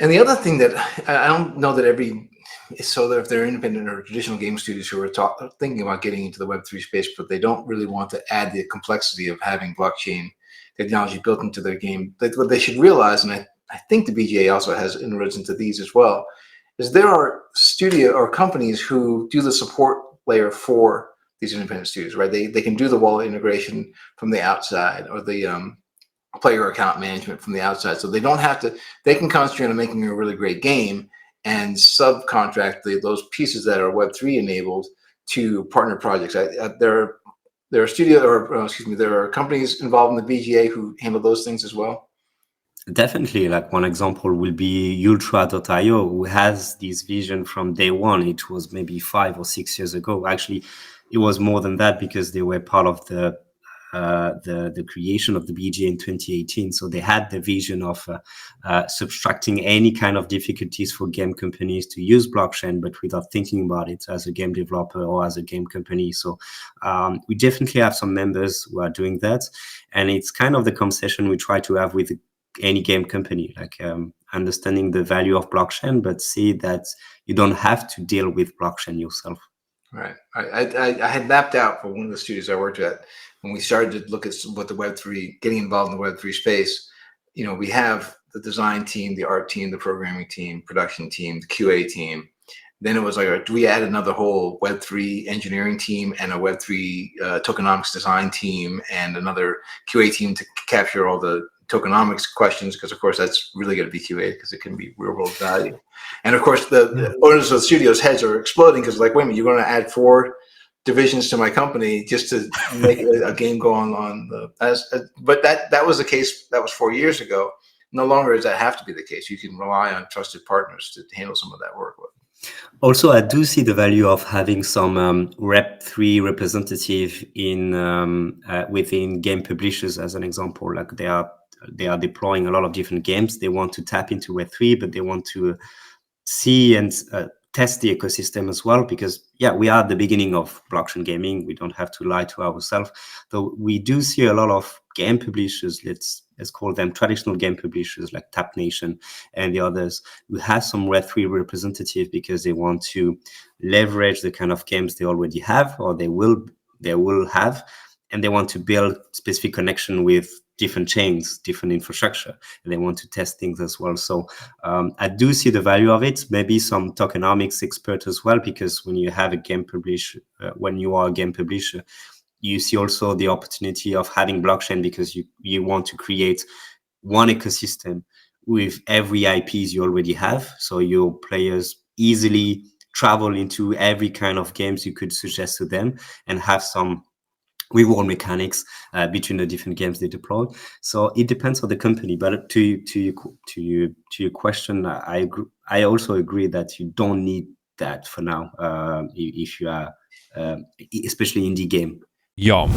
And the other thing that I don't know that so that if they're independent or traditional game studios who are thinking about getting into the Web3 space, but they don't really want to add the complexity of having blockchain technology built into their game, what they should realize, and I think the BGA also has inroads into these as well, is there are studio or companies who do the support layer for these independent studios, right? They can do the wallet integration from the outside, or the player account management from the outside. So they don't have to, they can concentrate on making a really great game and subcontract those pieces that are Web3 enabled to partner projects. There are there are companies involved in the BGA who handle those things as well. Definitely, like one example will be Ultra.io, who has this vision from day one. It was maybe 5 or 6 years ago. Actually, it was more than that, because they were part of the creation of the BGA in 2018. So they had the vision of subtracting any kind of difficulties for game companies to use blockchain, but without thinking about it as a game developer or as a game company. So we definitely have some members who are doing that. And it's kind of the conversation we try to have with any game company, like understanding the value of blockchain, but see that you don't have to deal with blockchain yourself. Right. I had mapped out for one of the studios I worked at, when we started to look at what the Web3, getting involved in the Web3 space. You know, we have the design team, the art team, the programming team, production team, the QA team. Then it was like, do we add another whole Web3 engineering team and a Web3 tokenomics design team and another QA team to capture all the tokenomics questions, because of course that's really going to be QA, because it can be real world value. And of course the owners of the studios' heads are exploding, because like, wait a minute, you're going to add 4 divisions to my company just to make a game go on but that was the case. That was 4 years ago. No longer does that have to be the case. You can rely on trusted partners to handle some of that work with. Also, I do see the value of having some Web3 representative in within game publishers, as an example. Like they are deploying a lot of different games. They want to tap into Web3, but they want to see and test the ecosystem as well, because we are at the beginning of blockchain gaming. We don't have to lie to ourselves. Though we do see a lot of game publishers, let's call them traditional game publishers like Tap Nation and the others, who have some Web3 representative, because they want to leverage the kind of games they already have, or they will have, and they want to build specific connection with different chains, different infrastructure, and they want to test things as well. So I do see the value of it. Maybe some tokenomics expert as well, because when you have a game publisher, when you are a game publisher, you see also the opportunity of having blockchain, because you want to create one ecosystem with every IPs you already have, so your players easily travel into every kind of games you could suggest to them, and have some reward mechanics between the different games they deploy. So it depends on the company. But to your question, I also agree that you don't need that for now, if you are especially indie game. YOM.